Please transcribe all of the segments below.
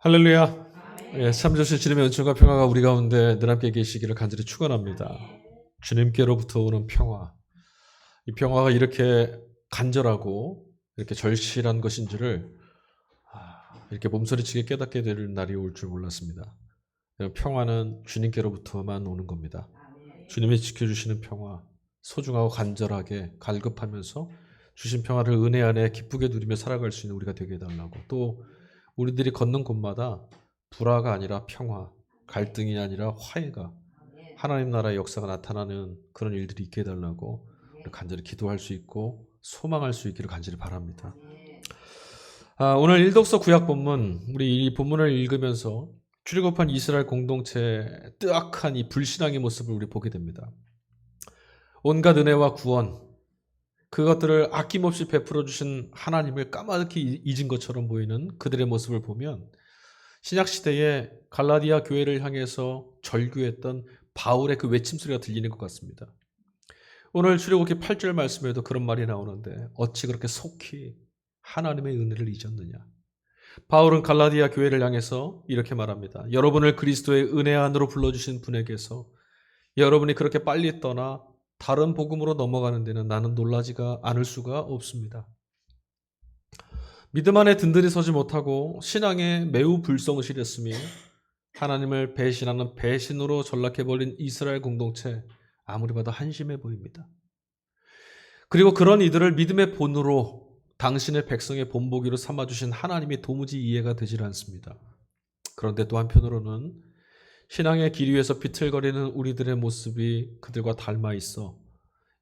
할렐루야. 예, 참 좋으신 주님의 은총과 평화가 우리 가운데 늘 함께 계시기를 간절히 축원합니다. 주님께로부터 오는 평화. 이 평화가 이렇게 간절하고 이렇게 절실한 것인지를 이렇게 몸소리치게 깨닫게 될 날이 올 줄 몰랐습니다. 평화는 주님께로부터만 오는 겁니다. 주님이 지켜주시는 평화, 소중하고 간절하게 갈급하면서 주신 평화를 은혜 안에 기쁘게 누리며 살아갈 수 있는 우리가 되게 해달라고, 또 우리들이 걷는 곳마다 불화가 아니라 평화, 갈등이 아니라 화해가, 하나님 나라의 역사가 나타나는 그런 일들이 있게 해달라고 간절히 기도할 수 있고 소망할 수 있기를 간절히 바랍니다. 오늘 일독서 구약 본문, 우리 이 본문을 읽으면서 출애굽한 이스라엘 공동체의 뜨악한 이 불신앙의 모습을 우리 보게 됩니다. 온갖 은혜와 구원, 그것들을 아낌없이 베풀어 주신 하나님을 까마득히 잊은 것처럼 보이는 그들의 모습을 보면 신약시대에 갈라디아 교회를 향해서 절규했던 바울의 그 외침소리가 들리는 것 같습니다. 오늘 출애굽기 8절 말씀에도 그런 말이 나오는데 어찌 그렇게 속히 하나님의 은혜를 잊었느냐. 바울은 갈라디아 교회를 향해서 이렇게 말합니다. 여러분을 그리스도의 은혜 안으로 불러주신 분에게서 여러분이 그렇게 빨리 떠나 다른 복음으로 넘어가는 데는 나는 놀라지가 않을 수가 없습니다. 믿음 안에 든든히 서지 못하고 신앙에 매우 불성실했으며 하나님을 배신하는 배신으로 전락해버린 이스라엘 공동체, 아무리 봐도 한심해 보입니다. 그리고 그런 이들을 믿음의 본으로 당신의 백성의 본보기로 삼아주신 하나님이 도무지 이해가 되질 않습니다. 그런데 또 한편으로는 신앙의 길 위에서 비틀거리는 우리들의 모습이 그들과 닮아 있어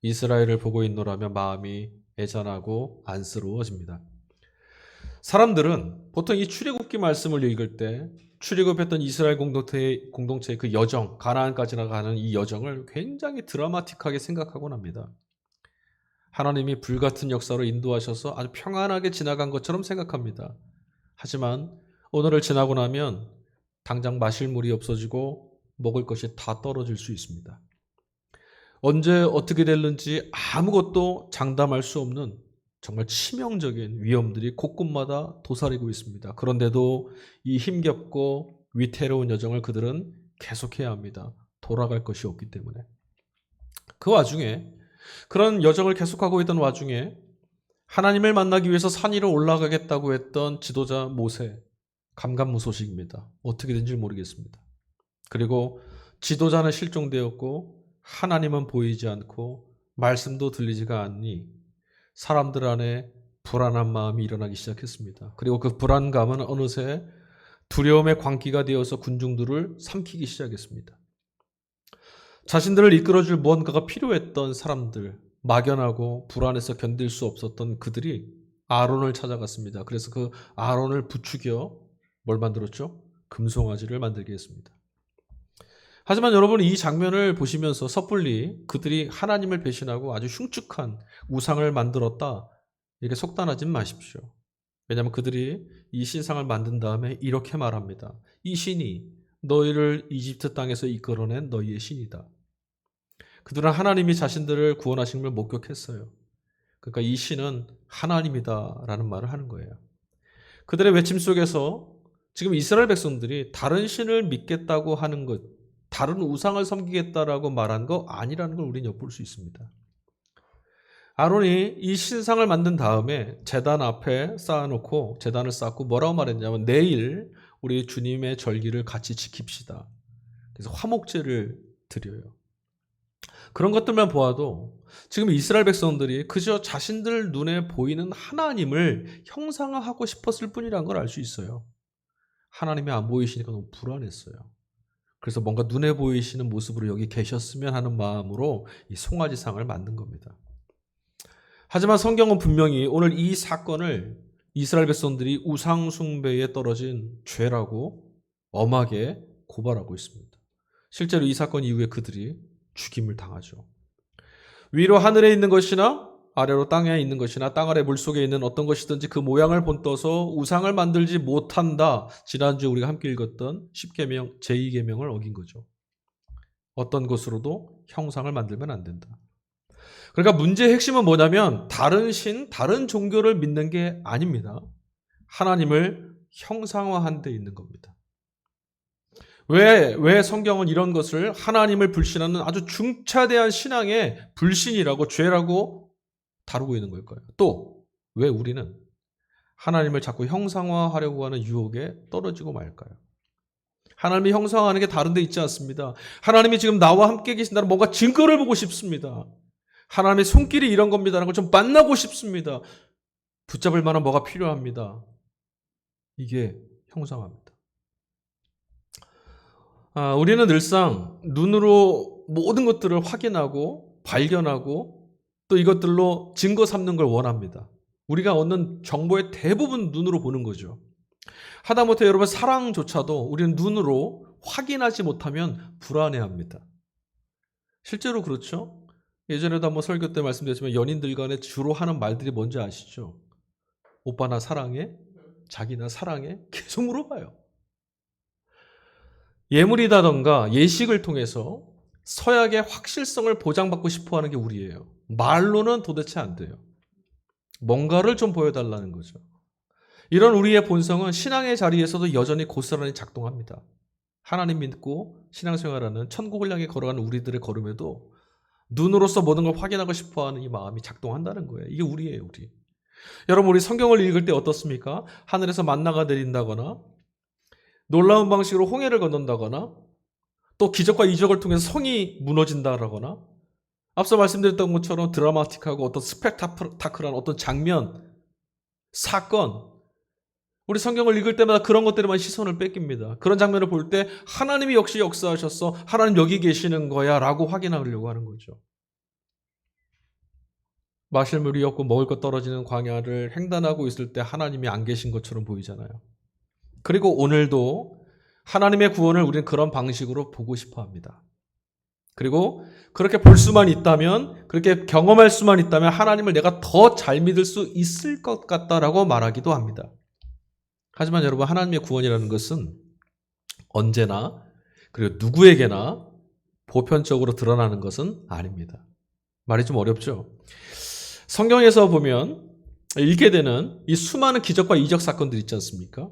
이스라엘을 보고 있노라며 마음이 애잔하고 안쓰러워집니다. 사람들은 보통 이 출애굽기 말씀을 읽을 때 출애굽했던 이스라엘 공동체의 그 여정, 가나안까지 나가는 이 여정을 굉장히 드라마틱하게 생각하곤 합니다. 하나님이 불같은 역사로 인도하셔서 아주 평안하게 지나간 것처럼 생각합니다. 하지만 오늘을 지나고 나면 당장 마실 물이 없어지고 먹을 것이 다 떨어질 수 있습니다. 언제 어떻게 될는지 아무것도 장담할 수 없는 정말 치명적인 위험들이 곳곳마다 도사리고 있습니다. 그런데도 이 힘겹고 위태로운 여정을 그들은 계속해야 합니다. 돌아갈 것이 없기 때문에. 그 와중에, 그런 여정을 계속하고 있던 와중에 하나님을 만나기 위해서 산 위로 올라가겠다고 했던 지도자 모세, 감감무소식입니다. 어떻게 된지 모르겠습니다. 그리고 지도자는 실종되었고 하나님은 보이지 않고 말씀도 들리지가 않니 사람들 안에 불안한 마음이 일어나기 시작했습니다. 그리고 그 불안감은 어느새 두려움의 광기가 되어서 군중들을 삼키기 시작했습니다. 자신들을 이끌어줄 무언가가 필요했던 사람들, 막연하고 불안해서 견딜 수 없었던 그들이 아론을 찾아갔습니다. 그래서 그 아론을 부추겨 뭘 만들었죠? 금송아지를 만들게 했습니다. 하지만 여러분, 이 장면을 보시면서 섣불리 그들이 하나님을 배신하고 아주 흉측한 우상을 만들었다, 이렇게 속단하지 마십시오. 왜냐하면 그들이 이 신상을 만든 다음에 이렇게 말합니다. 이 신이 너희를 이집트 땅에서 이끌어낸 너희의 신이다. 그들은 하나님이 자신들을 구원하신 걸 목격했어요. 그러니까 이 신은 하나님이다라는 말을 하는 거예요. 그들의 외침 속에서 지금 이스라엘 백성들이 다른 신을 믿겠다고 하는 것, 다른 우상을 섬기겠다라고 말한 거 아니라는 걸 우리는 엿볼 수 있습니다. 아론이 이 신상을 만든 다음에 제단 앞에 쌓아놓고 제단을 쌓고 뭐라고 말했냐면 내일 우리 주님의 절기를 같이 지킵시다. 그래서 화목제를 드려요. 그런 것들만 보아도 지금 이스라엘 백성들이 그저 자신들 눈에 보이는 하나님을 형상화하고 싶었을 뿐이라는 걸 알 수 있어요. 하나님이 안 보이시니까 너무 불안했어요. 그래서 뭔가 눈에 보이시는 모습으로 여기 계셨으면 하는 마음으로 이 송아지상을 만든 겁니다. 하지만 성경은 분명히 오늘 이 사건을 이스라엘 백성들이 우상 숭배에 떨어진 죄라고 엄하게 고발하고 있습니다. 실제로 이 사건 이후에 그들이 죽임을 당하죠. 위로 하늘에 있는 것이나 아래로 땅에 있는 것이나 땅 아래 물속에 있는 어떤 것이든지 그 모양을 본떠서 우상을 만들지 못한다. 지난주에 우리가 함께 읽었던 10계명, 제2계명을 어긴 거죠. 어떤 것으로도 형상을 만들면 안 된다. 그러니까 문제의 핵심은 뭐냐면 다른 신, 다른 종교를 믿는 게 아닙니다. 하나님을 형상화한 데 있는 겁니다. 왜 성경은 이런 것을 하나님을 불신하는 아주 중차대한 신앙의 불신이라고 죄라고 다루고 있는 걸까요? 또 왜 우리는 하나님을 자꾸 형상화하려고 하는 유혹에 떨어지고 말까요? 하나님이 형상화하는 게 다른 데 있지 않습니다. 하나님이 지금 나와 함께 계신다는 뭔가 증거를 보고 싶습니다. 하나님의 손길이 이런 겁니다라는 걸 좀 만나고 싶습니다. 붙잡을 만한 뭐가 필요합니다. 이게 형상화입니다. 우리는 늘상 눈으로 모든 것들을 확인하고 발견하고 또 이것들로 증거 삼는 걸 원합니다. 우리가 얻는 정보의 대부분 눈으로 보는 거죠. 하다못해 여러분 사랑조차도 우리는 눈으로 확인하지 못하면 불안해합니다. 실제로 그렇죠? 예전에도 한번 설교 때 말씀드렸지만 연인들 간에 주로 하는 말들이 뭔지 아시죠? 오빠 나 사랑해? 자기 나 사랑해? 계속 물어봐요. 예물이라던가 예식을 통해서 서약의 확실성을 보장받고 싶어하는 게 우리예요. 말로는 도대체 안 돼요. 뭔가를 좀 보여달라는 거죠. 이런 우리의 본성은 신앙의 자리에서도 여전히 고스란히 작동합니다. 하나님 믿고 신앙생활하는 천국을 향해 걸어가는 우리들의 걸음에도 눈으로서 모든 걸 확인하고 싶어하는 이 마음이 작동한다는 거예요. 이게 우리예요, 우리. 여러분 우리 성경을 읽을 때 어떻습니까? 하늘에서 만나가 내린다거나 놀라운 방식으로 홍해를 건넌다거나 또 기적과 이적을 통해서 성이 무너진다거나 앞서 말씀드렸던 것처럼 드라마틱하고 어떤 스펙타클한 어떤 장면, 사건 우리 성경을 읽을 때마다 그런 것들에만 시선을 뺏깁니다. 그런 장면을 볼 때 하나님이 역시 역사하셨어. 하나님 여기 계시는 거야 라고 확인하려고 하는 거죠. 마실 물이 없고 먹을 것 떨어지는 광야를 횡단하고 있을 때 하나님이 안 계신 것처럼 보이잖아요. 그리고 오늘도 하나님의 구원을 우리는 그런 방식으로 보고 싶어 합니다. 그리고 그렇게 볼 수만 있다면, 그렇게 경험할 수만 있다면 하나님을 내가 더 잘 믿을 수 있을 것 같다라고 말하기도 합니다. 하지만 여러분 하나님의 구원이라는 것은 언제나 그리고 누구에게나 보편적으로 드러나는 것은 아닙니다. 말이 좀 어렵죠? 성경에서 보면 읽게 되는 이 수많은 기적과 이적 사건들 있지 않습니까?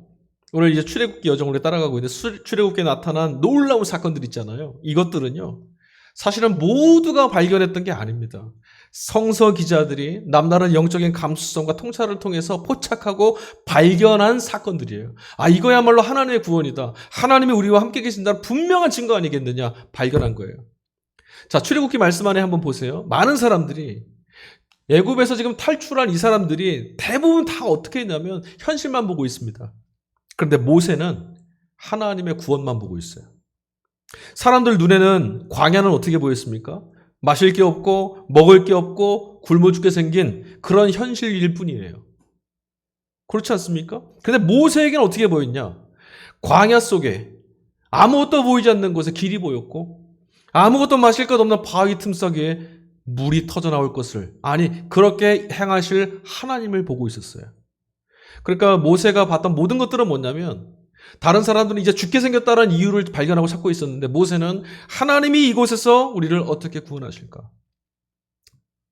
오늘 이제 출애굽기 여정으로 따라가고 있는데 출애굽기에 나타난 놀라운 사건들 있잖아요. 이것들은요. 사실은 모두가 발견했던 게 아닙니다. 성서 기자들이 남다른 영적인 감수성과 통찰을 통해서 포착하고 발견한 사건들이에요. 이거야말로 하나님의 구원이다. 하나님이 우리와 함께 계신다는 분명한 증거 아니겠느냐 발견한 거예요. 자, 출애굽기 말씀 안에 한번 보세요. 많은 사람들이 애굽에서 지금 탈출한 이 사람들이 대부분 다 어떻게 했냐면 현실만 보고 있습니다. 그런데 모세는 하나님의 구원만 보고 있어요. 사람들 눈에는 광야는 어떻게 보였습니까? 마실 게 없고 먹을 게 없고 굶어 죽게 생긴 그런 현실일 뿐이에요. 그렇지 않습니까? 그런데 모세에게는 어떻게 보였냐? 광야 속에 아무것도 보이지 않는 곳에 길이 보였고 아무것도 마실 것 없는 바위 틈사이에 물이 터져나올 것을 그렇게 행하실 하나님을 보고 있었어요. 그러니까 모세가 봤던 모든 것들은 뭐냐면 다른 사람들은 이제 죽게 생겼다는 이유를 발견하고 찾고 있었는데 모세는 하나님이 이곳에서 우리를 어떻게 구원하실까?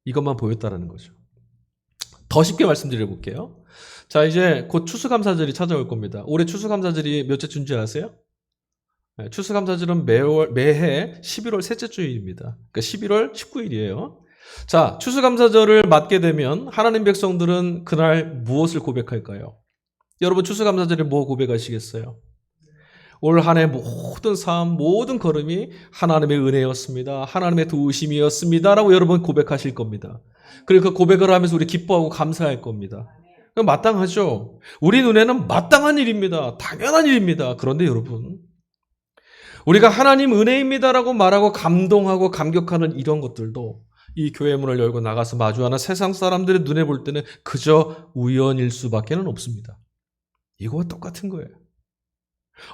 이것만 보였다라는 거죠. 더 쉽게 말씀드려 볼게요. 자, 이제 곧 추수감사절이 찾아올 겁니다. 올해 추수감사절이 몇째 주인지 아세요? 추수감사절은 매해 11월 셋째 주일입니다. 그러니까 11월 19일이에요. 자, 추수감사절을 맞게 되면 하나님 백성들은 그날 무엇을 고백할까요? 여러분 추수감사절에 뭐 고백하시겠어요? 올 한 해 모든 삶, 모든 걸음이 하나님의 은혜였습니다. 하나님의 도우심이었습니다. 라고 여러분 고백하실 겁니다. 그리고 그 고백을 하면서 우리 기뻐하고 감사할 겁니다. 마땅하죠? 우리 눈에는 마땅한 일입니다. 당연한 일입니다. 그런데 여러분 우리가 하나님 은혜입니다라고 말하고 감동하고 감격하는 이런 것들도 이 교회 문을 열고 나가서 마주하는 세상 사람들의 눈에 볼 때는 그저 우연일 수밖에 없습니다. 이거와 똑같은 거예요.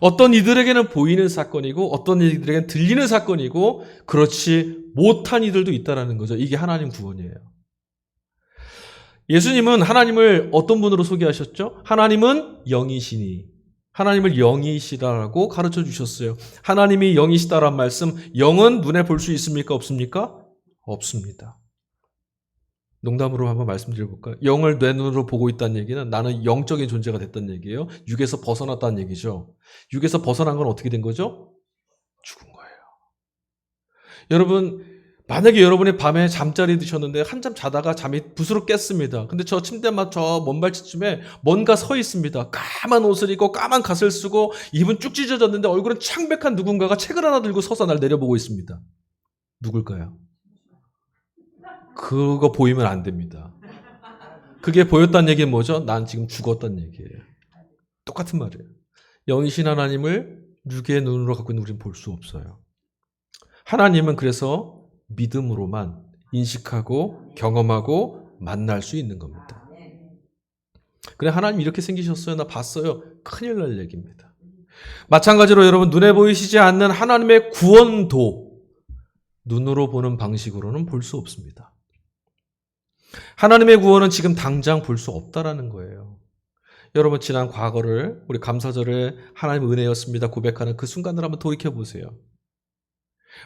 어떤 이들에게는 보이는 사건이고 어떤 이들에게는 들리는 사건이고 그렇지 못한 이들도 있다는 거죠. 이게 하나님 구원이에요. 예수님은 하나님을 어떤 분으로 소개하셨죠? 하나님은 영이시니 하나님을 영이시다라고 가르쳐 주셨어요. 하나님이 영이시다란 말씀, 영은 눈에 볼 수 있습니까? 없습니까? 없습니다. 농담으로 한번 말씀드려볼까요? 영을 내 눈으로 보고 있다는 얘기는 나는 영적인 존재가 됐다는 얘기예요. 육에서 벗어났다는 얘기죠. 육에서 벗어난 건 어떻게 된 거죠? 죽은 거예요. 여러분, 만약에 여러분이 밤에 잠자리 드셨는데 한잠 자다가 잠이 부스럭 깼습니다. 근데 저 침대만 저 먼발치쯤에 뭔가 서 있습니다. 까만 옷을 입고 까만 갓을 쓰고 입은 쭉 찢어졌는데 얼굴은 창백한 누군가가 책을 하나 들고 서서 날 내려보고 있습니다. 누굴까요? 그거 보이면 안 됩니다. 그게 보였다는 얘기는 뭐죠? 난 지금 죽었다는 얘기예요. 똑같은 말이에요. 영이신 하나님을 육의 눈으로 갖고 있는 우리는 볼 수 없어요. 하나님은 그래서 믿음으로만 인식하고 경험하고 만날 수 있는 겁니다. 그래, 하나님 이렇게 생기셨어요? 나 봤어요. 큰일 날 얘기입니다. 마찬가지로 여러분, 눈에 보이시지 않는 하나님의 구원도 눈으로 보는 방식으로는 볼 수 없습니다. 하나님의 구원은 지금 당장 볼 수 없다라는 거예요. 여러분, 지난 과거를 우리 감사절에 하나님의 은혜였습니다 고백하는 그 순간을 한번 돌이켜 보세요.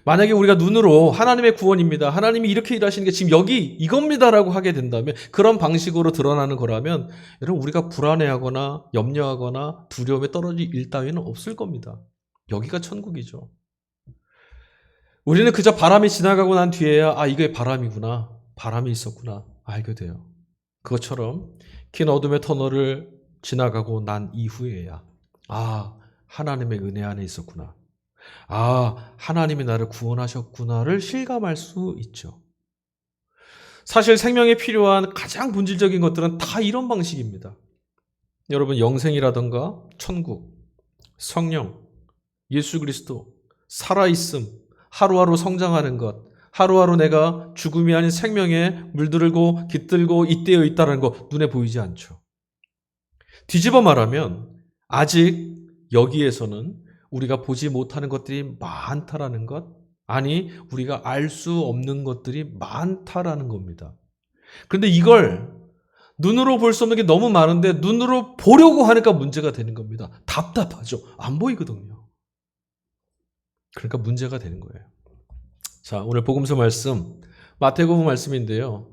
만약에 우리가 눈으로 하나님의 구원입니다, 하나님이 이렇게 일하시는 게 지금 여기 이겁니다라고 하게 된다면, 그런 방식으로 드러나는 거라면 여러분, 우리가 불안해하거나 염려하거나 두려움에 떨어질 일 따위는 없을 겁니다. 여기가 천국이죠. 우리는 그저 바람이 지나가고 난 뒤에야 이게 바람이구나, 바람이 있었구나 알게 돼요. 그것처럼 긴 어둠의 터널을 지나가고 난 이후에야 하나님의 은혜 안에 있었구나, 하나님이 나를 구원하셨구나를 실감할 수 있죠. 사실 생명에 필요한 가장 본질적인 것들은 다 이런 방식입니다. 여러분, 영생이라던가 천국, 성령, 예수 그리스도, 살아있음, 하루하루 성장하는 것, 하루하루 내가 죽음이 아닌 생명에 물들고 깃들고 잇대어 있다는 거 눈에 보이지 않죠. 뒤집어 말하면 아직 여기에서는 우리가 보지 못하는 것들이 많다라는 것, 아니 우리가 알 수 없는 것들이 많다라는 겁니다. 그런데 이걸 눈으로 볼 수 없는 게 너무 많은데 눈으로 보려고 하니까 문제가 되는 겁니다. 답답하죠. 안 보이거든요. 그러니까 문제가 되는 거예요. 자, 오늘 복음서 말씀, 마태복음 말씀인데요.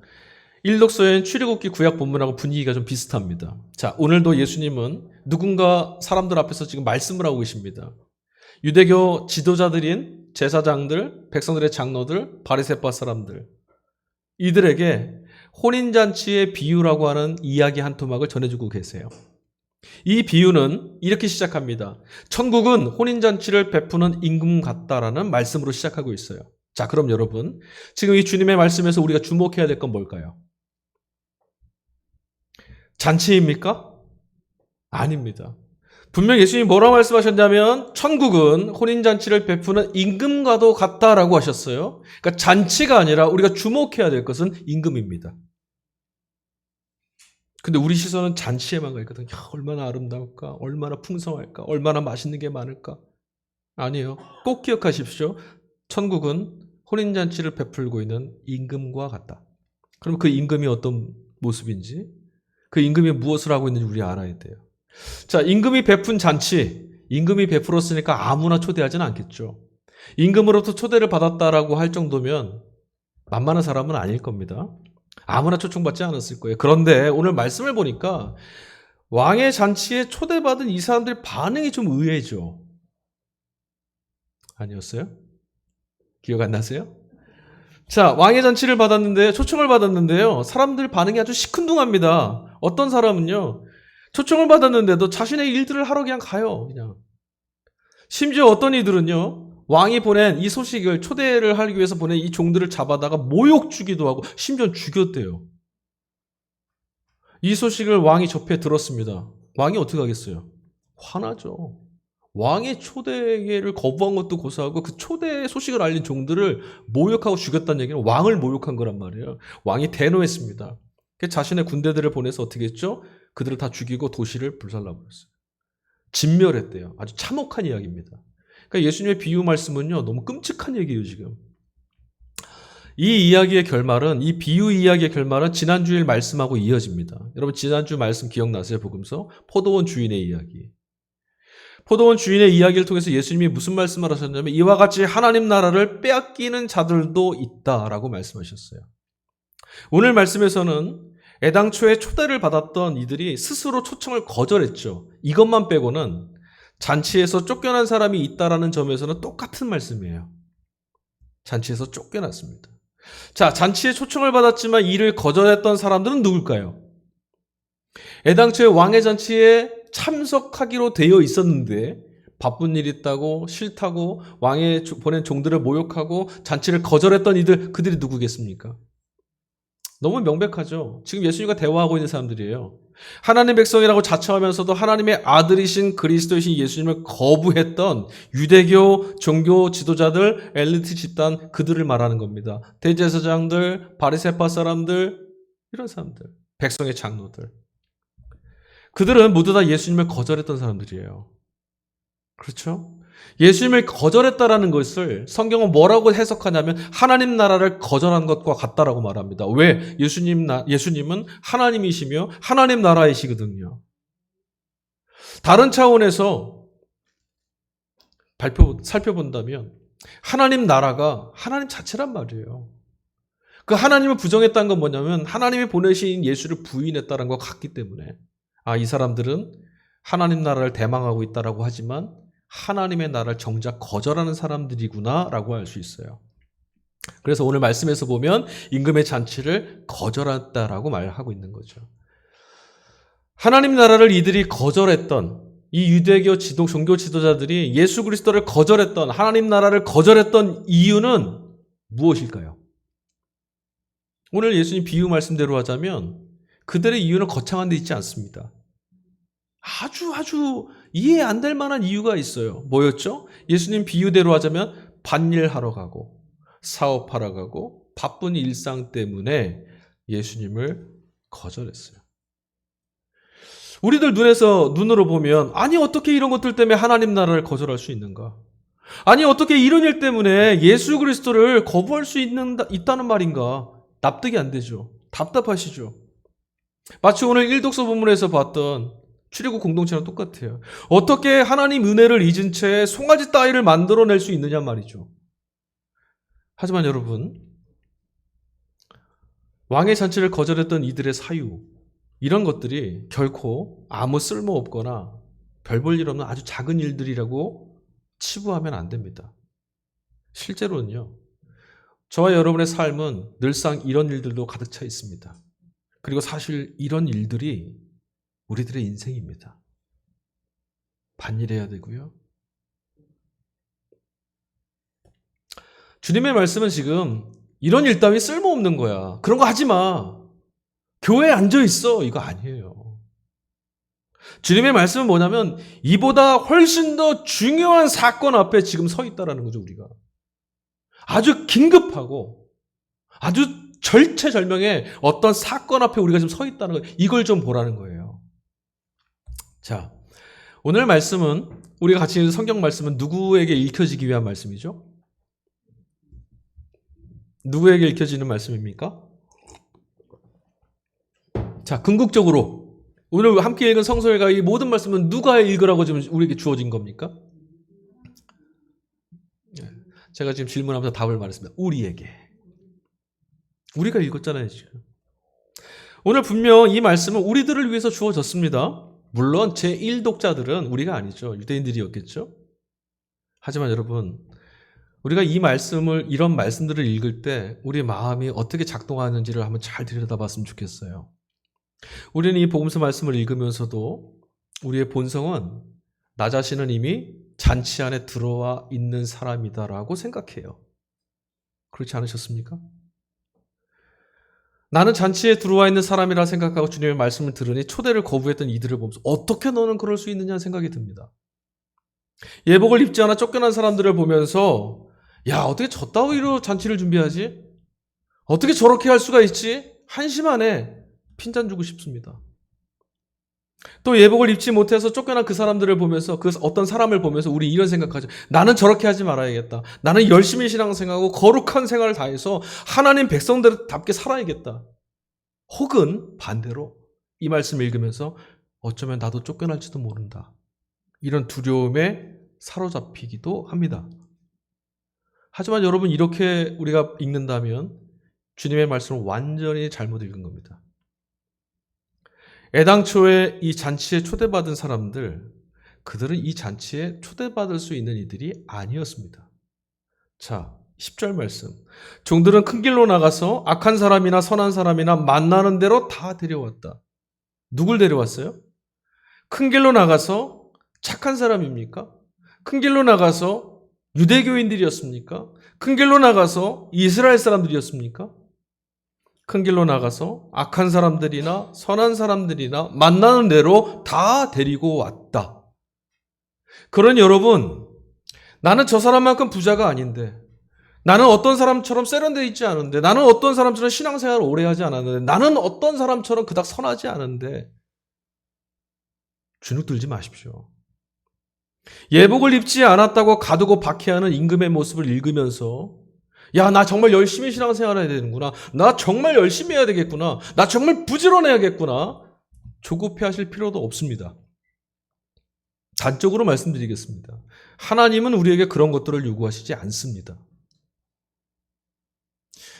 일독서엔 출애굽기 구약 본문하고 분위기가 좀 비슷합니다. 자, 오늘도 예수님은 누군가 사람들 앞에서 지금 말씀을 하고 계십니다. 유대교 지도자들인 제사장들, 백성들의 장로들, 바리새파 사람들, 이들에게 혼인잔치의 비유라고 하는 이야기 한 토막을 전해주고 계세요. 이 비유는 이렇게 시작합니다. 천국은 혼인잔치를 베푸는 임금 같다라는 말씀으로 시작하고 있어요. 자, 그럼 여러분, 지금 이 주님의 말씀에서 우리가 주목해야 될 건 뭘까요? 잔치입니까? 아닙니다. 분명 예수님이 뭐라고 말씀하셨냐면 천국은 혼인잔치를 베푸는 임금과도 같다라고 하셨어요. 그러니까 잔치가 아니라 우리가 주목해야 될 것은 임금입니다. 근데 우리 시선은 잔치에만 가 있거든요. 얼마나 아름다울까? 얼마나 풍성할까? 얼마나 맛있는 게 많을까? 아니에요. 꼭 기억하십시오. 천국은 혼인잔치를 베풀고 있는 임금과 같다. 그럼 그 임금이 어떤 모습인지, 그 임금이 무엇을 하고 있는지 우리 알아야 돼요. 자, 임금이 베푼 잔치, 임금이 베풀었으니까 아무나 초대하지는 않겠죠. 임금으로부터 초대를 받았다라고 할 정도면 만만한 사람은 아닐 겁니다. 아무나 초청받지 않았을 거예요. 그런데 오늘 말씀을 보니까 왕의 잔치에 초대받은 이 사람들의 반응이 좀 의외죠. 아니었어요? 기억 안 나세요? 자, 왕의 잔치를 받았는데, 초청을 받았는데요, 사람들 반응이 아주 시큰둥합니다. 어떤 사람은요, 초청을 받았는데도 자신의 일들을 하러 그냥 가요. 그냥. 심지어 어떤 이들은요, 왕이 보낸 이 소식을 초대를 하기 위해서 보낸 이 종들을 잡아다가 모욕 주기도 하고 심지어 죽였대요. 이 소식을 왕이 접해 들었습니다. 왕이 어떻게 하겠어요? 화나죠. 왕의 초대를 거부한 것도 고사하고 그 초대 소식을 알린 종들을 모욕하고 죽였다는 얘기는 왕을 모욕한 거란 말이에요. 왕이 대노했습니다. 자신의 군대들을 보내서 어떻게 했죠? 그들을 다 죽이고 도시를 불살라버렸어요. 진멸했대요. 아주 참혹한 이야기입니다. 그러니까 예수님의 비유 말씀은요, 너무 끔찍한 얘기예요, 지금. 이 이야기의 결말은, 이 비유 이야기의 결말은 지난주일 말씀하고 이어집니다. 여러분, 지난주 말씀 기억나세요? 복음서? 포도원 주인의 이야기. 포도원 주인의 이야기를 통해서 예수님이 무슨 말씀을 하셨냐면 이와 같이 하나님 나라를 빼앗기는 자들도 있다라고 말씀하셨어요. 오늘 말씀에서는 애당초에 초대를 받았던 이들이 스스로 초청을 거절했죠. 이것만 빼고는 잔치에서 쫓겨난 사람이 있다라는 점에서는 똑같은 말씀이에요. 잔치에서 쫓겨났습니다. 자, 잔치에 초청을 받았지만 이를 거절했던 사람들은 누굴까요? 애당초에 왕의 잔치에 참석하기로 되어 있었는데 바쁜 일 있다고 싫다고 왕의 보낸 종들을 모욕하고 잔치를 거절했던 이들, 그들이 누구겠습니까? 너무 명백하죠. 지금 예수님과 대화하고 있는 사람들이에요. 하나님 백성이라고 자처하면서도 하나님의 아들이신 그리스도이신 예수님을 거부했던 유대교 종교 지도자들, 엘리트 집단, 그들을 말하는 겁니다. 대제사장들, 바리새파 사람들, 이런 사람들, 백성의 장로들. 그들은 모두 다 예수님을 거절했던 사람들이에요. 그렇죠? 예수님을 거절했다라는 것을 성경은 뭐라고 해석하냐면 하나님 나라를 거절한 것과 같다라고 말합니다. 왜? 예수님은 하나님이시며 하나님 나라이시거든요. 다른 차원에서 살펴본다면 하나님 나라가 하나님 자체란 말이에요. 그 하나님을 부정했다는 건 뭐냐면 하나님이 보내신 예수를 부인했다는 것 같기 때문에 이 사람들은 하나님 나라를 대망하고 있다라고 하지만 하나님의 나라를 정작 거절하는 사람들이구나라고 할 수 있어요. 그래서 오늘 말씀에서 보면 임금의 잔치를 거절했다라고 말하고 있는 거죠. 하나님 나라를 이들이 거절했던 이 유대교 종교 지도자들이 예수 그리스도를 거절했던 하나님 나라를 거절했던 이유는 무엇일까요? 오늘 예수님 비유 말씀대로 하자면 그들의 이유는 거창한 데 있지 않습니다. 아주 이해 안 될 만한 이유가 있어요. 뭐였죠? 예수님 비유대로 하자면 밭일하러 가고 사업하러 가고 바쁜 일상 때문에 예수님을 거절했어요. 우리들 눈으로 보면 아니 어떻게 이런 것들 때문에 하나님 나라를 거절할 수 있는가? 아니 어떻게 이런 일 때문에 예수 그리스도를 거부할 수 있다는 말인가? 납득이 안 되죠. 답답하시죠. 마치 오늘 1독서 본문에서 봤던 출애굽 공동체랑 똑같아요. 어떻게 하나님 은혜를 잊은 채 송아지 따위를 만들어낼 수 있느냐 말이죠. 하지만 여러분, 왕의 잔치를 거절했던 이들의 사유, 이런 것들이 결코 아무 쓸모없거나 별 볼 일 없는 아주 작은 일들이라고 치부하면 안 됩니다. 실제로는요, 저와 여러분의 삶은 늘상 이런 일들도 가득 차 있습니다. 그리고 사실 이런 일들이 우리들의 인생입니다. 반일해야 되고요. 주님의 말씀은 지금 이런 일 따위 쓸모없는 거야. 그런 거 하지 마. 교회에 앉아 있어. 이거 아니에요. 주님의 말씀은 뭐냐면 이보다 훨씬 더 중요한 사건 앞에 지금 서 있다라는 거죠, 우리가. 아주 긴급하고 아주 절체절명의 어떤 사건 앞에 우리가 지금 서 있다는 거, 이걸 좀 보라는 거예요. 자, 오늘 말씀은 우리가 같이 읽는 성경 말씀은 누구에게 읽혀지기 위한 말씀이죠? 누구에게 읽혀지는 말씀입니까? 자, 궁극적으로 오늘 함께 읽은 성서회가 이 모든 말씀은 누가 읽으라고 지금 우리에게 주어진 겁니까? 제가 지금 질문하면서 답을 말했습니다. 우리에게. 우리가 읽었잖아요, 지금. 오늘 분명 이 말씀은 우리들을 위해서 주어졌습니다. 물론 제1독자들은 우리가 아니죠. 유대인들이었겠죠. 하지만 여러분, 우리가 이런 말씀들을 읽을 때 우리 마음이 어떻게 작동하는지를 한번 잘 들여다봤으면 좋겠어요. 우리는 이 복음서 말씀을 읽으면서도 우리의 본성은 나 자신은 이미 잔치 안에 들어와 있는 사람이다라고 생각해요. 그렇지 않으셨습니까? 나는 잔치에 들어와 있는 사람이라 생각하고 주님의 말씀을 들으니 초대를 거부했던 이들을 보면서 어떻게 너는 그럴 수 있느냐 생각이 듭니다. 예복을 입지 않아 쫓겨난 사람들을 보면서 야, 어떻게 저 따위로 잔치를 준비하지? 어떻게 저렇게 할 수가 있지? 한심하네. 핀잔 주고 싶습니다. 또 예복을 입지 못해서 쫓겨난 그 사람들을 보면서 그 어떤 사람을 보면서 우리 이런 생각하죠. 나는 저렇게 하지 말아야겠다. 나는 열심히 신앙생활하고 거룩한 생활을 다해서 하나님 백성들답게 살아야겠다. 혹은 반대로 이 말씀을 읽으면서 어쩌면 나도 쫓겨날지도 모른다. 이런 두려움에 사로잡히기도 합니다. 하지만 여러분 이렇게 우리가 읽는다면 주님의 말씀을 완전히 잘못 읽은 겁니다. 애당초에 이 잔치에 초대받은 사람들, 그들은 이 잔치에 초대받을 수 있는 이들이 아니었습니다. 자, 10절 말씀. 종들은 큰 길로 나가서 악한 사람이나 선한 사람이나 만나는 대로 다 데려왔다. 누굴 데려왔어요? 큰 길로 나가서 착한 사람입니까? 큰 길로 나가서 유대교인들이었습니까? 큰 길로 나가서 이스라엘 사람들이었습니까? 큰 길로 나가서 악한 사람들이나 선한 사람들이나 만나는 대로 다 데리고 왔다. 그러니 여러분, 나는 저 사람만큼 부자가 아닌데, 나는 어떤 사람처럼 세련되어 있지 않은데, 나는 어떤 사람처럼 신앙생활을 오래 하지 않았는데, 나는 어떤 사람처럼 그닥 선하지 않은데, 주눅 들지 마십시오. 예복을 입지 않았다고 가두고 박해하는 임금의 모습을 읽으면서 야, 나 정말 열심히 신앙생활을 해야 되는구나. 나 정말 열심히 해야 되겠구나. 나 정말 부지런해야겠구나. 조급해하실 필요도 없습니다. 단적으로 말씀드리겠습니다. 하나님은 우리에게 그런 것들을 요구하시지 않습니다.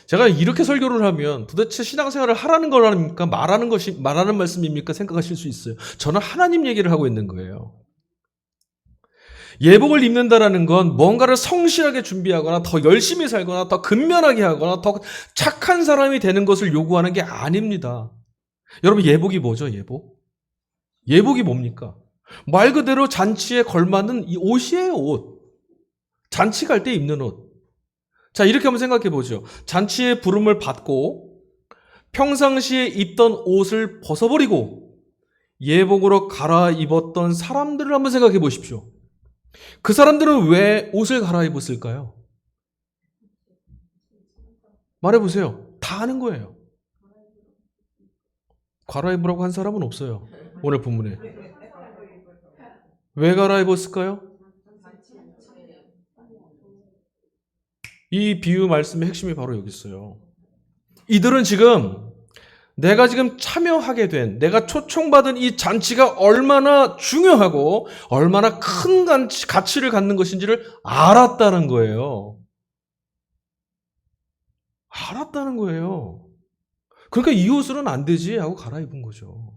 제가 이렇게 설교를 하면 도대체 신앙생활을 하라는 거랍니까? 말하는 말씀입니까? 생각하실 수 있어요. 저는 하나님 얘기를 하고 있는 거예요. 예복을 입는다라는 건 뭔가를 성실하게 준비하거나 더 열심히 살거나 더 근면하게 하거나 더 착한 사람이 되는 것을 요구하는 게 아닙니다. 여러분, 예복이 뭐죠? 예복이 뭡니까? 말 그대로 잔치에 걸맞는 이 옷이에요, 옷. 잔치 갈 때 입는 옷. 자, 이렇게 한번 생각해 보죠. 잔치의 부름을 받고 평상시에 입던 옷을 벗어버리고 예복으로 갈아입었던 사람들을 한번 생각해 보십시오. 그 사람들은 왜 옷을 갈아입었을까요? 말해보세요. 다 아는 거예요. 갈아입으라고 한 사람은 없어요. 오늘 본문에. 왜 갈아입었을까요? 이 비유 말씀의 핵심이 바로 여기 있어요. 이들은 내가 지금 참여하게 된, 내가 초청받은 이 잔치가 얼마나 중요하고 얼마나 큰 가치를 갖는 것인지를 알았다는 거예요. 알았다는 거예요. 그러니까 이 옷으로는 안 되지 하고 갈아입은 거죠.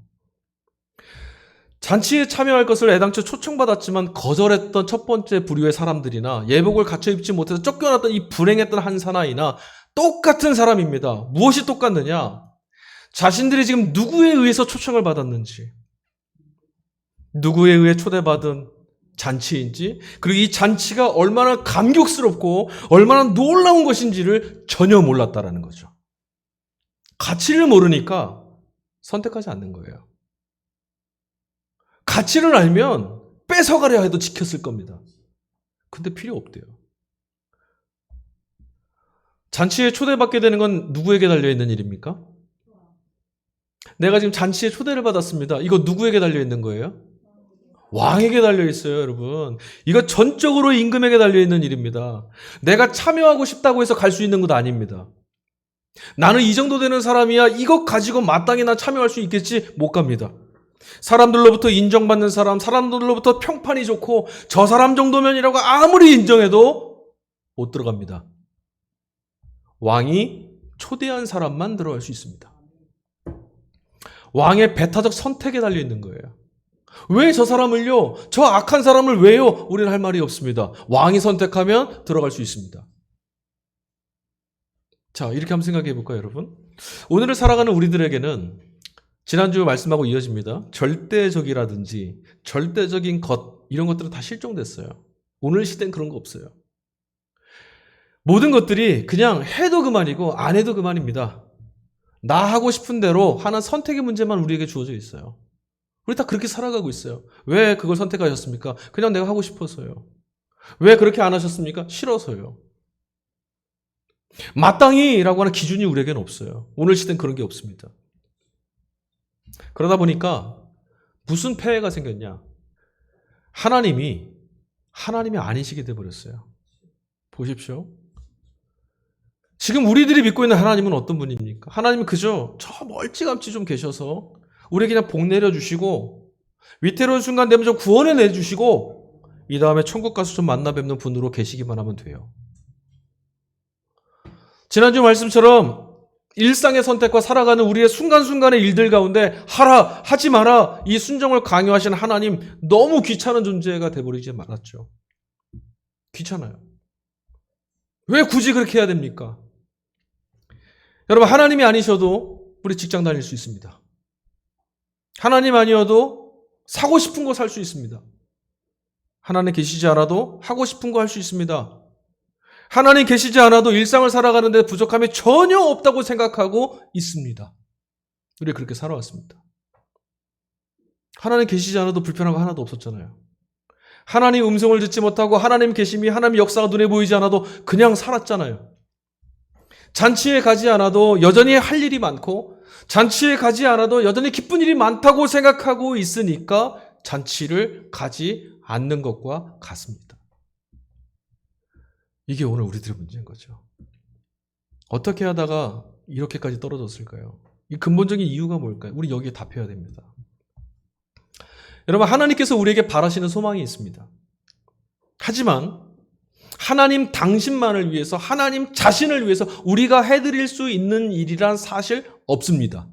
잔치에 참여할 것을 애당초 초청받았지만 거절했던 첫 번째 부류의 사람들이나 예복을 갖춰 입지 못해서 쫓겨났던 이 불행했던 한 사나이나 똑같은 사람입니다. 무엇이 똑같느냐? 자신들이 지금 누구에 의해서 초청을 받았는지, 누구에 의해 초대받은 잔치인지, 그리고 이 잔치가 얼마나 감격스럽고 얼마나 놀라운 것인지를 전혀 몰랐다라는 거죠. 가치를 모르니까 선택하지 않는 거예요. 가치를 알면 뺏어가려 해도 지켰을 겁니다. 근데 필요 없대요. 잔치에 초대받게 되는 건 누구에게 달려있는 일입니까? 내가 지금 잔치에 초대를 받았습니다. 이거 누구에게 달려있는 거예요? 왕에게 달려있어요, 여러분. 이거 전적으로 임금에게 달려있는 일입니다. 내가 참여하고 싶다고 해서 갈 수 있는 것도 아닙니다. 나는 이 정도 되는 사람이야. 이것 가지고 마땅히 난 참여할 수 있겠지? 못 갑니다. 사람들로부터 인정받는 사람, 사람들로부터 평판이 좋고 저 사람 정도면이라고 아무리 인정해도 못 들어갑니다. 왕이 초대한 사람만 들어갈 수 있습니다. 왕의 배타적 선택에 달려있는 거예요. 왜 저 사람을요? 저 악한 사람을 왜요? 우리는 할 말이 없습니다. 왕이 선택하면 들어갈 수 있습니다. 자, 이렇게 한번 생각해 볼까요, 여러분? 오늘을 살아가는 우리들에게는 지난주 말씀하고 이어집니다. 절대적이라든지 절대적인 것, 이런 것들은 다 실종됐어요. 오늘 시대는 그런 거 없어요. 모든 것들이 그냥 해도 그만이고 안 해도 그만입니다. 나 하고 싶은 대로 하는 선택의 문제만 우리에게 주어져 있어요. 우리 다 그렇게 살아가고 있어요. 왜 그걸 선택하셨습니까? 그냥 내가 하고 싶어서요. 왜 그렇게 안 하셨습니까? 싫어서요. 마땅히라고 하는 기준이 우리에게는 없어요. 오늘 시대는 그런 게 없습니다. 그러다 보니까 무슨 폐해가 생겼냐? 하나님이 아니시게 돼버렸어요. 보십시오. 지금 우리들이 믿고 있는 하나님은 어떤 분입니까? 하나님은 그저 저 멀찌감치 좀 계셔서 우리에게 그냥 복 내려주시고 위태로운 순간 되면 좀 구원해 내주시고 이 다음에 천국 가서 좀 만나 뵙는 분으로 계시기만 하면 돼요. 지난주 말씀처럼 일상의 선택과 살아가는 우리의 순간순간의 일들 가운데 하라, 하지 마라 이 순종을 강요하시는 하나님 너무 귀찮은 존재가 돼버리지 말았죠. 귀찮아요. 왜 굳이 그렇게 해야 됩니까? 여러분 하나님이 아니셔도 우리 직장 다닐 수 있습니다. 하나님 아니어도 사고 싶은 거 살 수 있습니다. 하나님 계시지 않아도 하고 싶은 거 할 수 있습니다. 하나님 계시지 않아도 일상을 살아가는데 부족함이 전혀 없다고 생각하고 있습니다. 우리 그렇게 살아왔습니다. 하나님 계시지 않아도 불편한 거 하나도 없었잖아요. 하나님 음성을 듣지 못하고 하나님 계심이 하나님 역사가 눈에 보이지 않아도 그냥 살았잖아요. 잔치에 가지 않아도 여전히 할 일이 많고 잔치에 가지 않아도 여전히 기쁜 일이 많다고 생각하고 있으니까 잔치를 가지 않는 것과 같습니다. 이게 오늘 우리들의 문제인 거죠. 어떻게 하다가 이렇게까지 떨어졌을까요? 이 근본적인 이유가 뭘까요? 우리 여기에 답해야 됩니다. 여러분 하나님께서 우리에게 바라시는 소망이 있습니다. 하지만 하나님 당신만을 위해서 하나님 자신을 위해서 우리가 해드릴 수 있는 일이란 사실 없습니다.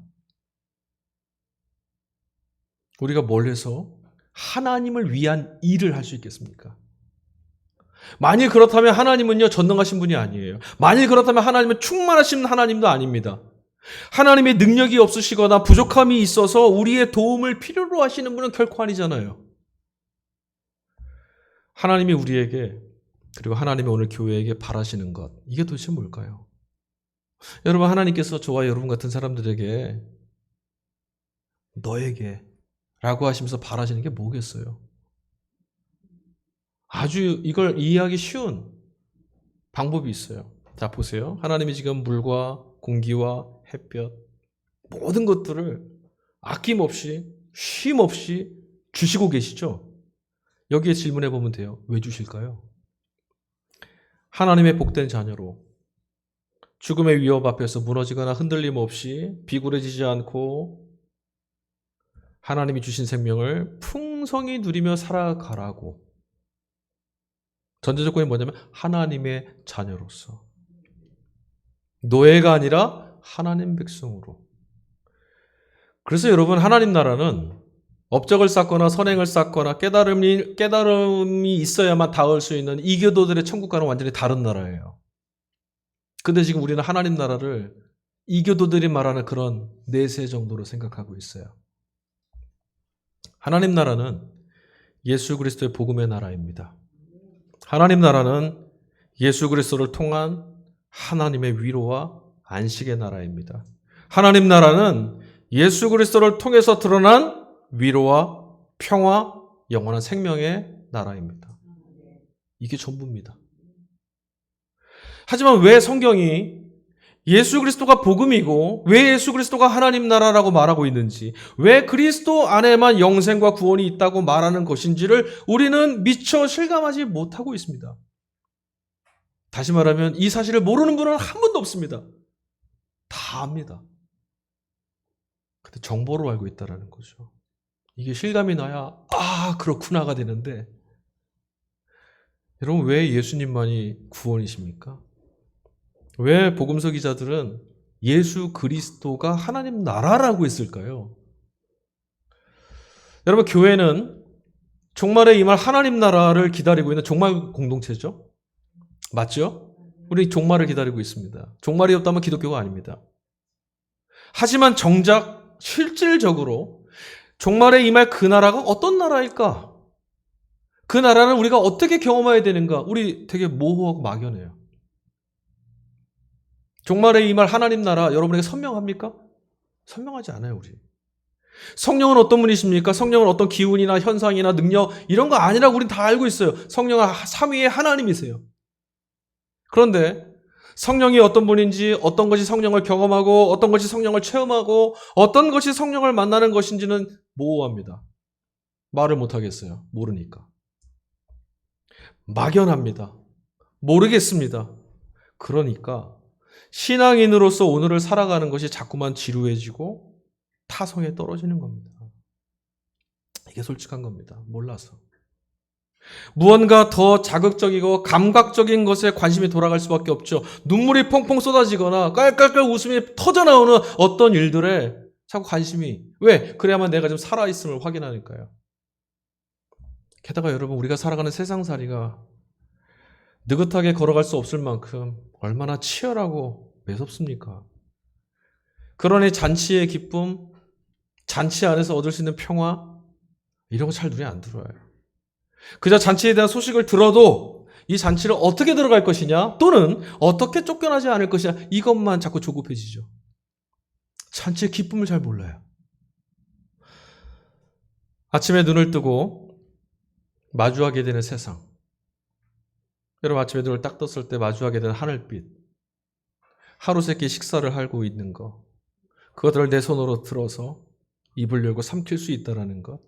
우리가 뭘 해서 하나님을 위한 일을 할 수 있겠습니까? 만일 그렇다면 하나님은요 전능하신 분이 아니에요. 만일 그렇다면 하나님은 충만하신 하나님도 아닙니다. 하나님의 능력이 없으시거나 부족함이 있어서 우리의 도움을 필요로 하시는 분은 결코 아니잖아요. 하나님이 우리에게 그리고 하나님이 오늘 교회에게 바라시는 것 이게 도대체 뭘까요? 여러분 하나님께서 저와 여러분 같은 사람들에게 너에게 라고 하시면서 바라시는 게 뭐겠어요? 아주 이걸 이해하기 쉬운 방법이 있어요. 자 보세요. 하나님이 지금 물과 공기와 햇볕 모든 것들을 아낌없이 쉼없이 주시고 계시죠? 여기에 질문해 보면 돼요. 왜 주실까요? 하나님의 복된 자녀로 죽음의 위협 앞에서 무너지거나 흔들림 없이 비굴해지지 않고 하나님이 주신 생명을 풍성히 누리며 살아가라고. 전제 조건이 뭐냐면 하나님의 자녀로서. 노예가 아니라 하나님 백성으로. 그래서 여러분 하나님 나라는 업적을 쌓거나 선행을 쌓거나 깨달음이 있어야만 닿을 수 있는 이교도들의 천국과는 완전히 다른 나라예요. 근데 지금 우리는 하나님 나라를 이교도들이 말하는 그런 내세 정도로 생각하고 있어요. 하나님 나라는 예수 그리스도의 복음의 나라입니다. 하나님 나라는 예수 그리스도를 통한 하나님의 위로와 안식의 나라입니다. 하나님 나라는 예수 그리스도를 통해서 드러난 위로와 평화, 영원한 생명의 나라입니다. 이게 전부입니다. 하지만 왜 성경이 예수 그리스도가 복음이고 왜 예수 그리스도가 하나님 나라라고 말하고 있는지 왜 그리스도 안에만 영생과 구원이 있다고 말하는 것인지를 우리는 미처 실감하지 못하고 있습니다. 다시 말하면 이 사실을 모르는 분은 한 분도 없습니다. 다 압니다. 근데 정보로 알고 있다는 거죠. 이게 실감이 나야 그렇구나가 되는데 여러분 왜 예수님만이 구원이십니까? 왜 복음서 기자들은 예수 그리스도가 하나님 나라라고 했을까요? 여러분 교회는 종말에 임할 하나님 나라를 기다리고 있는 종말 공동체죠. 맞죠? 우리 종말을 기다리고 있습니다. 종말이 없다면 기독교가 아닙니다. 하지만 정작 실질적으로 종말에 임할 그 나라가 어떤 나라일까? 그 나라는 우리가 어떻게 경험해야 되는가? 우리 되게 모호하고 막연해요. 종말에 임할 하나님 나라 여러분에게 선명합니까? 선명하지 않아요, 우리. 성령은 어떤 분이십니까? 성령은 어떤 기운이나 현상이나 능력 이런 거 아니라고 우린 다 알고 있어요. 성령은 삼위의 하나님이세요. 그런데 성령이 어떤 분인지 어떤 것이 성령을 경험하고 어떤 것이 성령을 체험하고 어떤 것이 성령을 만나는 것인지는 모호합니다. 말을 못하겠어요. 모르니까. 막연합니다. 모르겠습니다. 그러니까 신앙인으로서 오늘을 살아가는 것이 자꾸만 지루해지고 타성에 떨어지는 겁니다. 이게 솔직한 겁니다. 몰라서. 무언가 더 자극적이고 감각적인 것에 관심이 돌아갈 수밖에 없죠. 눈물이 펑펑 쏟아지거나 깔깔깔 웃음이 터져나오는 어떤 일들에 자꾸 관심이. 왜? 그래야만 내가 좀 살아있음을 확인하니까요. 게다가 여러분, 우리가 살아가는 세상살이가 느긋하게 걸어갈 수 없을 만큼 얼마나 치열하고 매섭습니까? 그러니 잔치의 기쁨, 잔치 안에서 얻을 수 있는 평화, 이런 거 잘 눈에 안 들어와요. 그저 잔치에 대한 소식을 들어도 이 잔치를 어떻게 들어갈 것이냐, 또는 어떻게 쫓겨나지 않을 것이냐, 이것만 자꾸 조급해지죠. 잔치의 기쁨을 잘 몰라요. 아침에 눈을 뜨고 마주하게 되는 세상. 여러분, 아침에 눈을 딱 떴을 때 마주하게 되는 하늘빛. 하루 세끼 식사를 하고 있는 것. 그것들을 내 손으로 들어서 입을 열고 삼킬 수 있다는 것.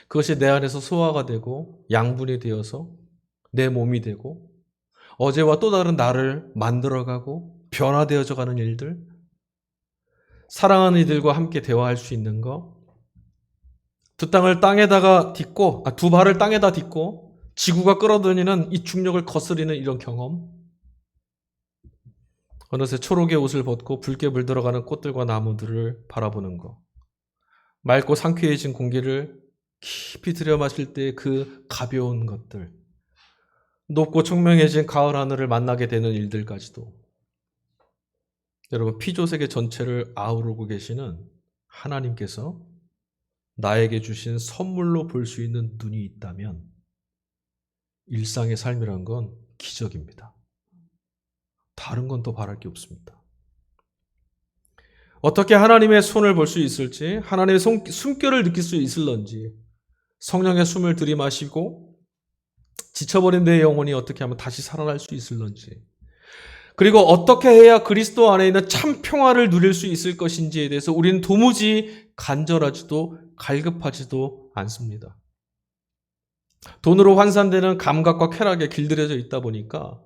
그것이 내 안에서 소화가 되고 양분이 되어서 내 몸이 되고 어제와 또 다른 나를 만들어가고 변화되어져 가는 일들. 사랑하는 이들과 함께 대화할 수 있는 것. 두 발을 땅에다 딛고 지구가 끌어들이는 이 중력을 거스리는 이런 경험. 어느새 초록의 옷을 벗고 붉게 물들어가는 꽃들과 나무들을 바라보는 것. 맑고 상쾌해진 공기를 깊이 들여마실 때 그 가벼운 것들. 높고 청명해진 가을 하늘을 만나게 되는 일들까지도. 여러분, 피조세계 전체를 아우르고 계시는 하나님께서 나에게 주신 선물로 볼 수 있는 눈이 있다면 일상의 삶이란 건 기적입니다. 다른 건 더 바랄 게 없습니다. 어떻게 하나님의 손을 볼 수 있을지, 하나님의 숨결을 느낄 수 있을런지, 성령의 숨을 들이마시고 지쳐버린 내 영혼이 어떻게 하면 다시 살아날 수 있을런지, 그리고 어떻게 해야 그리스도 안에 있는 참 평화를 누릴 수 있을 것인지에 대해서 우리는 도무지 간절하지도 갈급하지도 않습니다. 돈으로 환산되는 감각과 쾌락에 길들여져 있다 보니까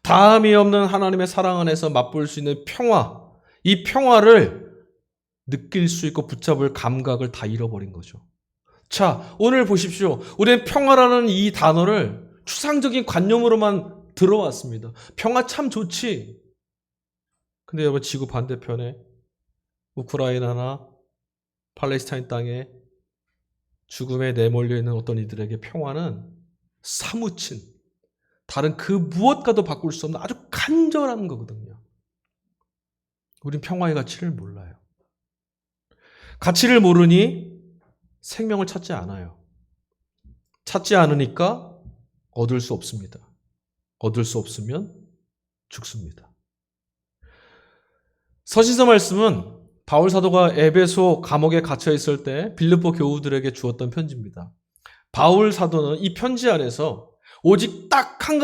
다함이 없는 하나님의 사랑 안에서 맛볼 수 있는 평화, 이 평화를 느낄 수 있고 붙잡을 감각을 다 잃어버린 거죠. 자, 오늘 보십시오. 우리는 평화라는 이 단어를 추상적인 관념으로만 들어왔습니다. 평화 참 좋지. 근데 여러분, 지구 반대편에 우크라이나나 팔레스타인 땅에 죽음에 내몰려 있는 어떤 이들에게 평화는 사무친, 다른 그 무엇과도 바꿀 수 없는 아주 간절한 거거든요. 우린 평화의 가치를 몰라요. 가치를 모르니 생명을 찾지 않아요. 찾지 않으니까 얻을 수 없습니다. 얻을 수 없으면 죽습니다. 서신서 말씀은 바울 사도가 에베소 감옥에 갇혀 있을 때 빌립보 교우들에게 주었던 편지입니다. 바울 사도는 이 편지 안에서 오직 딱 한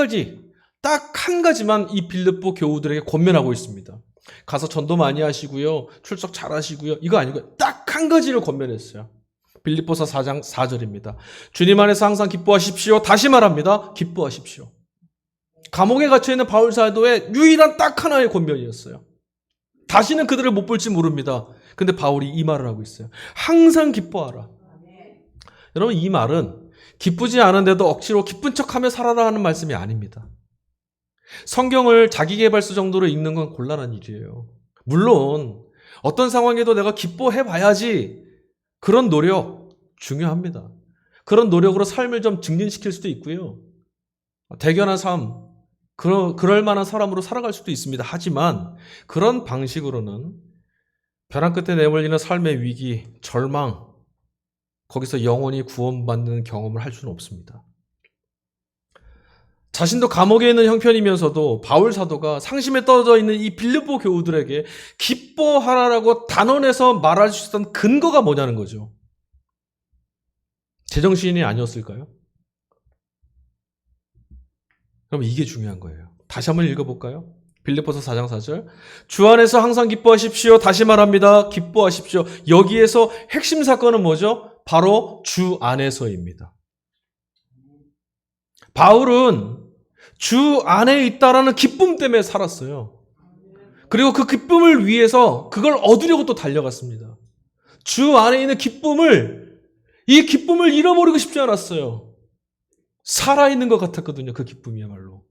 가지만 이 빌립보 교우들에게 권면하고 있습니다. 가서 전도 많이 하시고요. 출석 잘 하시고요. 이거 아니고요. 딱 한 가지를 권면했어요. 빌립보서 4장 4절입니다. 주님 안에서 항상 기뻐하십시오. 다시 말합니다. 기뻐하십시오. 감옥에 갇혀있는 바울 사도의 유일한 딱 하나의 권면이었어요. 다시는 그들을 못 볼지 모릅니다. 근데 바울이 이 말을 하고 있어요. 항상 기뻐하라. 여러분, 이 말은 기쁘지 않은데도 억지로 기쁜 척하며 살아라 하는 말씀이 아닙니다. 성경을 자기계발서 정도로 읽는 건 곤란한 일이에요. 물론 어떤 상황에도 내가 기뻐해봐야지, 그런 노력 중요합니다. 그런 노력으로 삶을 좀 증진시킬 수도 있고요. 대견한 삶, 그럴 만한 사람으로 살아갈 수도 있습니다. 하지만 그런 방식으로는 벼랑 끝에 내몰리는 삶의 위기, 절망, 거기서 영원히 구원받는 경험을 할 수는 없습니다. 자신도 감옥에 있는 형편이면서도 바울 사도가 상심에 떨어져 있는 이 빌립보 교우들에게 기뻐하라라고 단언해서 말할 수 있었던 근거가 뭐냐는 거죠. 제정신이 아니었을까요? 그럼 이게 중요한 거예요. 다시 한번 읽어볼까요? 빌립보서 4장 4절. 주 안에서 항상 기뻐하십시오. 다시 말합니다. 기뻐하십시오. 여기에서 핵심 사건은 뭐죠? 바로 주 안에서입니다. 바울은 주 안에 있다라는 기쁨 때문에 살았어요. 그리고 그 기쁨을 위해서 그걸 얻으려고 또 달려갔습니다. 주 안에 있는 이 기쁨을 잃어버리고 싶지 않았어요. 살아있는 것 같았거든요. 그 기쁨이야말로.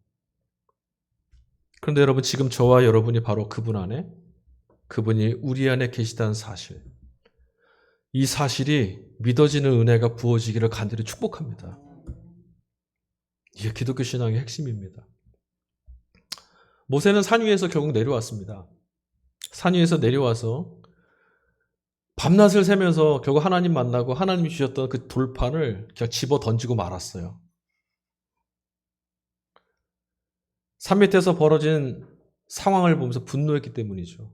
그런데 여러분, 지금 저와 여러분이 바로 그분 안에, 그분이 우리 안에 계시다는 사실, 이 사실이 믿어지는 은혜가 부어지기를 간절히 축복합니다. 이게 기독교 신앙의 핵심입니다. 모세는 산 위에서 결국 내려왔습니다. 산 위에서 내려와서 밤낮을 새면서 결국 하나님 만나고 하나님이 주셨던 그 돌판을 그냥 집어 던지고 말았어요. 산 밑에서 벌어진 상황을 보면서 분노했기 때문이죠.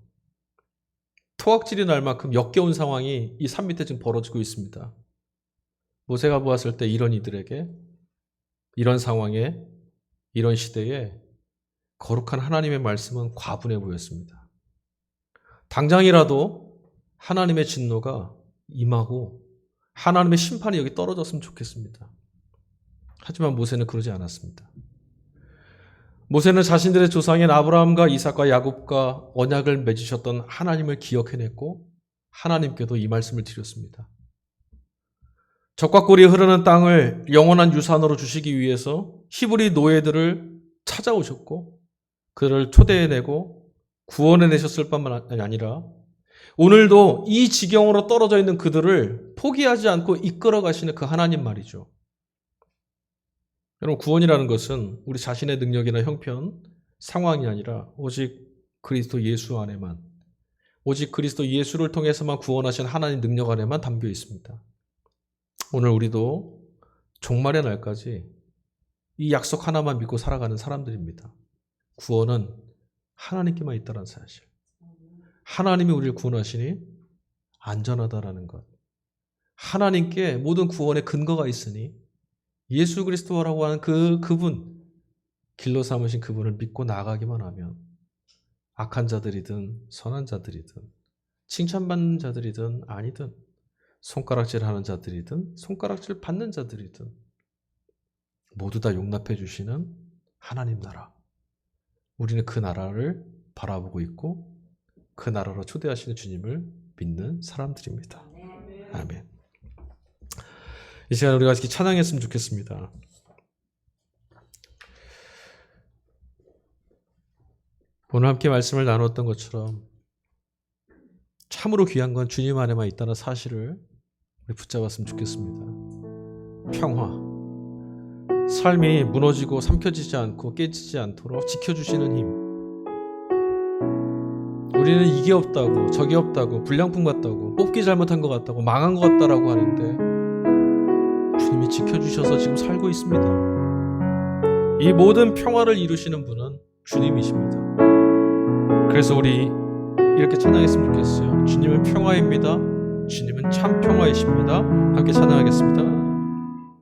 토악질이 날 만큼 역겨운 상황이 이 산 밑에 지금 벌어지고 있습니다. 모세가 보았을 때 이런 이들에게, 이런 상황에, 이런 시대에 거룩한 하나님의 말씀은 과분해 보였습니다. 당장이라도 하나님의 진노가 임하고 하나님의 심판이 여기 떨어졌으면 좋겠습니다. 하지만 모세는 그러지 않았습니다. 모세는 자신들의 조상인 아브라함과 이삭과 야곱과 언약을 맺으셨던 하나님을 기억해냈고 하나님께도 이 말씀을 드렸습니다. 적과 꿀이 흐르는 땅을 영원한 유산으로 주시기 위해서 히브리 노예들을 찾아오셨고 그를 초대해내고 구원해내셨을 뿐만 아니라 오늘도 이 지경으로 떨어져 있는 그들을 포기하지 않고 이끌어 가시는 그 하나님 말이죠. 여러분, 구원이라는 것은 우리 자신의 능력이나 형편, 상황이 아니라 오직 그리스도 예수 안에만, 오직 그리스도 예수를 통해서만 구원하신 하나님 능력 안에만 담겨 있습니다. 오늘 우리도 종말의 날까지 이 약속 하나만 믿고 살아가는 사람들입니다. 구원은 하나님께만 있다는 사실. 하나님이 우리를 구원하시니 안전하다라는 것. 하나님께 모든 구원의 근거가 있으니 예수 그리스도라고 하는 그분, 길로 삼으신 그분을 믿고 나아가기만 하면 악한 자들이든 선한 자들이든 칭찬받는 자들이든 아니든 손가락질하는 자들이든 손가락질 받는 자들이든 모두 다 용납해 주시는 하나님 나라. 우리는 그 나라를 바라보고 있고 그 나라로 초대하시는 주님을 믿는 사람들입니다. 아멘. 이 시간 우리가 같이 찬양했으면 좋겠습니다. 오늘 함께 말씀을 나눴던 것처럼 참으로 귀한 건 주님 안에만 있다는 사실을 우리 붙잡았으면 좋겠습니다. 평화, 삶이 무너지고 삼켜지지 않고 깨지지 않도록 지켜주시는 힘. 우리는 이게 없다고, 저게 없다고, 불량품 같다고, 뽑기 잘못한 것 같다고, 망한 것 같다라고 하는데 주님이 지켜주셔서 지금 살고 있습니다. 이 모든 평화를 이루시는 분은 주님이십니다. 그래서 우리 이렇게 찬양했으면 좋겠어요. 주님은 평화입니다. 주님은 참 평화이십니다. 함께 찬양하겠습니다.